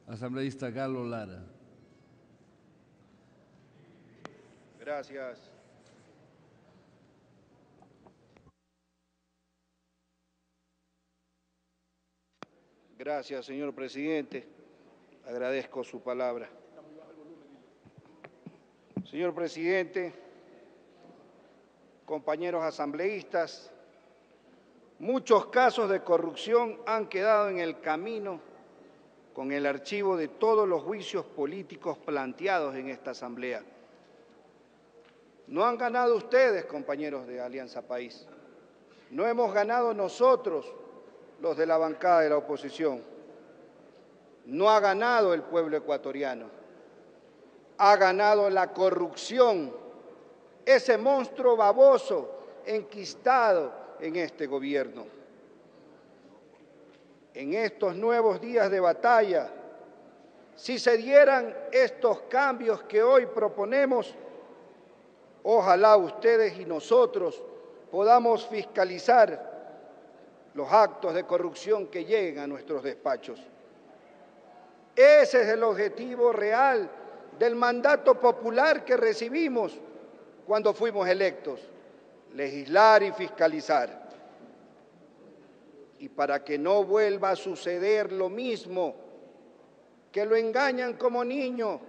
Asambleísta Galo Lara. Gracias. Gracias, señor presidente. Agradezco su palabra. Señor presidente, compañeros asambleístas, muchos casos de corrupción han quedado en el camino con el archivo de todos los juicios políticos planteados en esta asamblea. No han ganado ustedes, compañeros de Alianza País. No hemos ganado nosotros, los de la bancada de la oposición. No ha ganado el pueblo ecuatoriano. Ha ganado la corrupción, ese monstruo baboso enquistado en este gobierno. En estos nuevos días de batalla, si se dieran estos cambios que hoy proponemos, ojalá ustedes y nosotros podamos fiscalizar los actos de corrupción que lleguen a nuestros despachos. Ese es el objetivo real del mandato popular que recibimos cuando fuimos electos, legislar y fiscalizar. Y para que no vuelva a suceder lo mismo, que lo engañan como niño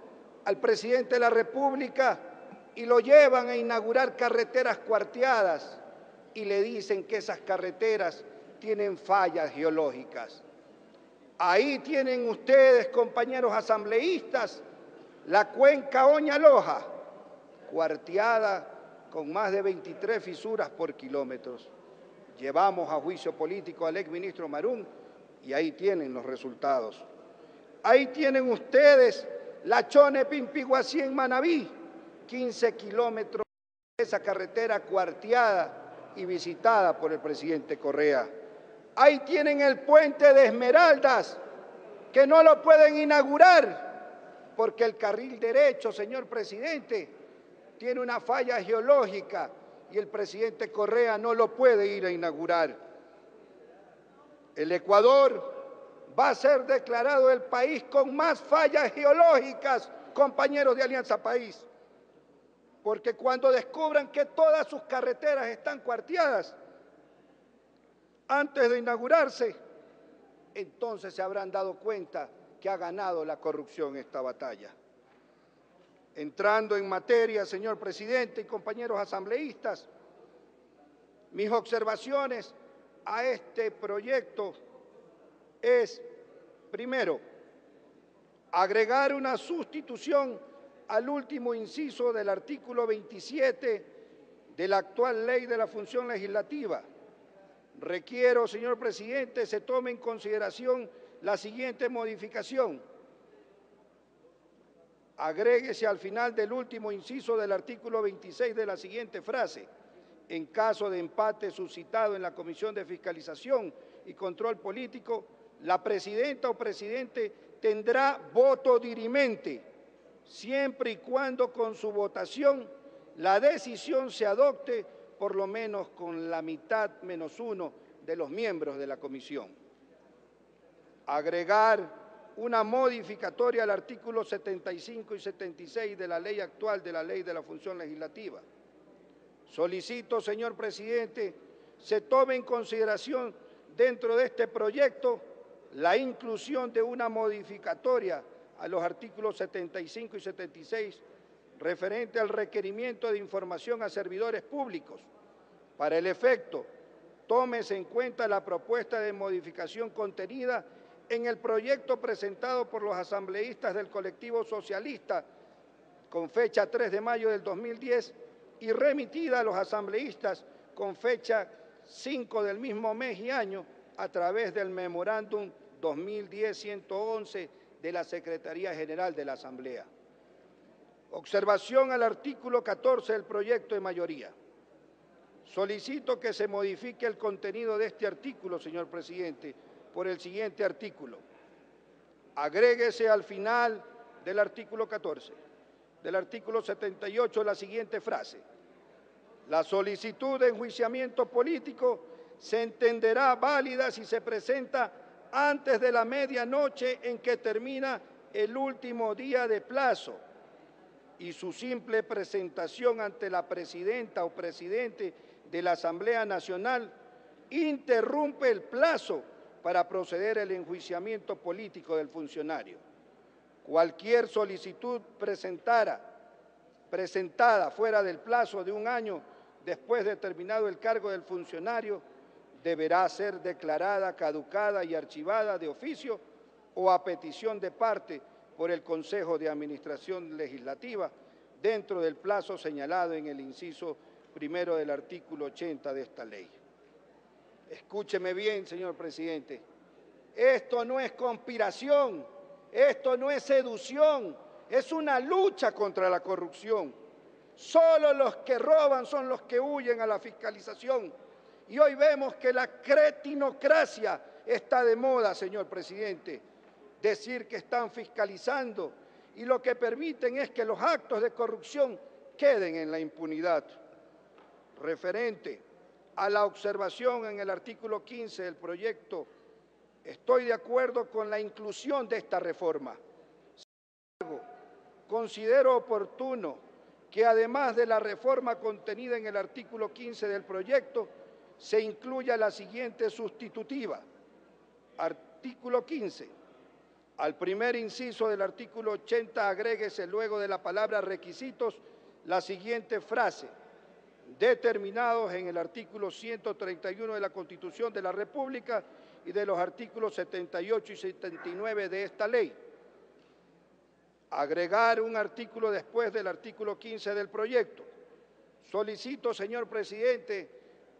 al presidente de la República y lo llevan a inaugurar carreteras cuarteadas y le dicen que esas carreteras tienen fallas geológicas. Ahí tienen ustedes, compañeros asambleístas, la cuenca Oña-Loja, cuarteada con más de 23 fisuras por kilómetros. Llevamos a juicio político al exministro Marún y ahí tienen los resultados. Ahí tienen ustedes la Chone-Pimpiguací en Manabí, 15 kilómetros de esa carretera cuarteada y visitada por el presidente Correa. Ahí tienen el puente de Esmeraldas, que no lo pueden inaugurar porque el carril derecho, señor presidente, tiene una falla geológica y el presidente Correa no lo puede ir a inaugurar. El Ecuador va a ser declarado el país con más fallas geológicas, compañeros de Alianza País, porque cuando descubran que todas sus carreteras están cuarteadas, antes de inaugurarse, entonces se habrán dado cuenta que ha ganado la corrupción esta batalla. Entrando en materia, señor presidente y compañeros asambleístas, mis observaciones a este proyecto es, primero, agregar una sustitución al último inciso del artículo 27 de la actual Ley de la Función Legislativa. Requiero, señor presidente, se tome en consideración la siguiente modificación. Agréguese al final del último inciso del artículo 26 de la siguiente frase: en caso de empate suscitado en la Comisión de Fiscalización y Control Político, la presidenta o presidente tendrá voto dirimente, siempre y cuando con su votación la decisión se adopte por lo menos con la mitad menos uno de los miembros de la comisión. Agregar una modificatoria al artículo 75 y 76 de la ley actual de la Ley de la Función Legislativa. Solicito, señor presidente, se tome en consideración dentro de este proyecto la inclusión de una modificatoria a los artículos 75 y 76 referente al requerimiento de información a servidores públicos. Para el efecto, tómese en cuenta la propuesta de modificación contenida en el proyecto presentado por los asambleístas del colectivo socialista con fecha 3 de mayo del 2010 y remitida a los asambleístas con fecha 5 del mismo mes y año a través del memorándum 2010-111 de la Secretaría General de la Asamblea. Observación al artículo 14 del proyecto de mayoría. Solicito que se modifique el contenido de este artículo, señor presidente, por el siguiente artículo. Agréguese al final del artículo 14, del artículo 78, la siguiente frase: la solicitud de enjuiciamiento político se entenderá válida si se presenta antes de la medianoche en que termina el último día de plazo, y su simple presentación ante la presidenta o presidente de la Asamblea Nacional interrumpe el plazo para proceder al enjuiciamiento político del funcionario. Cualquier solicitud presentada fuera del plazo de un año después de terminado el cargo del funcionario deberá ser declarada caducada y archivada de oficio o a petición de parte por el Consejo de Administración Legislativa dentro del plazo señalado en el inciso primero del artículo 80 de esta ley. Escúcheme bien, señor presidente. Esto no es conspiración, esto no es seducción, es una lucha contra la corrupción. Solo los que roban son los que huyen a la fiscalización. Y hoy vemos que la cretinocracia está de moda, señor presidente. Decir que están fiscalizando y lo que permiten es que los actos de corrupción queden en la impunidad. Referente a la observación en el artículo 15 del proyecto, estoy de acuerdo con la inclusión de esta reforma. Sin embargo, considero oportuno que además de la reforma contenida en el artículo 15 del proyecto, se incluya la siguiente sustitutiva. Artículo 15. Al primer inciso del artículo 80 agréguese luego de la palabra requisitos la siguiente frase: determinados en el artículo 131 de la Constitución de la República y de los artículos 78 y 79 de esta ley. Agregar un artículo después del artículo 15 del proyecto. Solicito, señor presidente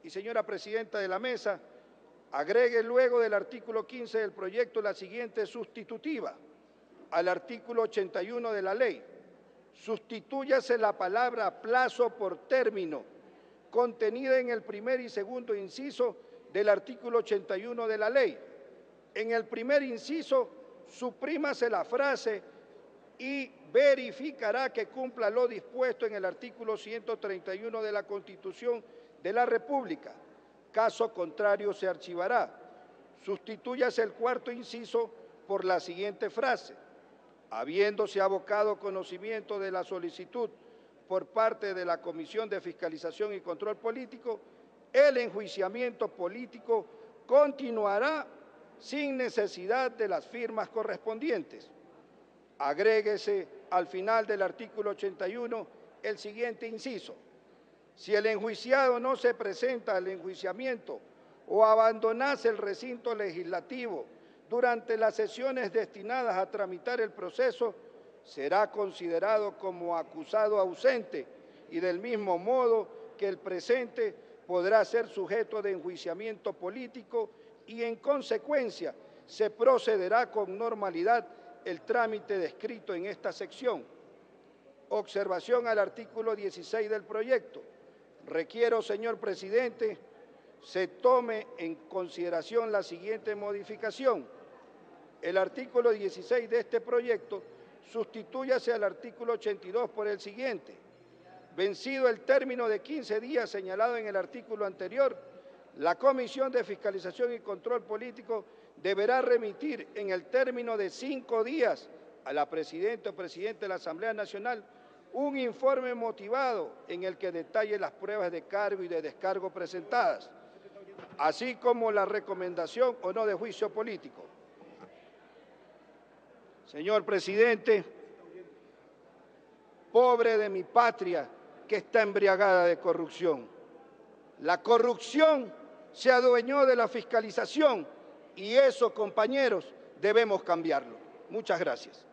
y señora presidenta de la mesa, agregue luego del artículo 15 del proyecto la siguiente sustitutiva al artículo 81 de la ley. Sustitúyase la palabra plazo por término, contenida en el primer y segundo inciso del artículo 81 de la ley. En el primer inciso, suprímase la frase y verificará que cumpla lo dispuesto en el artículo 131 de la Constitución de la República. Caso contrario, se archivará. Sustitúyase el cuarto inciso por la siguiente frase: habiéndose abocado conocimiento de la solicitud por parte de la Comisión de Fiscalización y Control Político, el enjuiciamiento político continuará sin necesidad de las firmas correspondientes. Agréguese al final del artículo 81 el siguiente inciso: si el enjuiciado no se presenta al enjuiciamiento o abandonase el recinto legislativo durante las sesiones destinadas a tramitar el proceso, será considerado como acusado ausente y del mismo modo que el presente podrá ser sujeto de enjuiciamiento político y en consecuencia se procederá con normalidad el trámite descrito en esta sección. Observación al artículo 16 del proyecto. Requiero, señor presidente, se tome en consideración la siguiente modificación. El artículo 16 de este proyecto sustitúyase al artículo 82 por el siguiente: vencido el término de 15 días señalado en el artículo anterior, la Comisión de Fiscalización y Control Político deberá remitir en el término de 5 días a la Presidenta o Presidente de la Asamblea Nacional un informe motivado en el que detalle las pruebas de cargo y de descargo presentadas, así como la recomendación o no de juicio político. Señor presidente, pobre de mi patria que está embriagada de corrupción. La corrupción se adueñó de la fiscalización y eso, compañeros, debemos cambiarlo. Muchas gracias.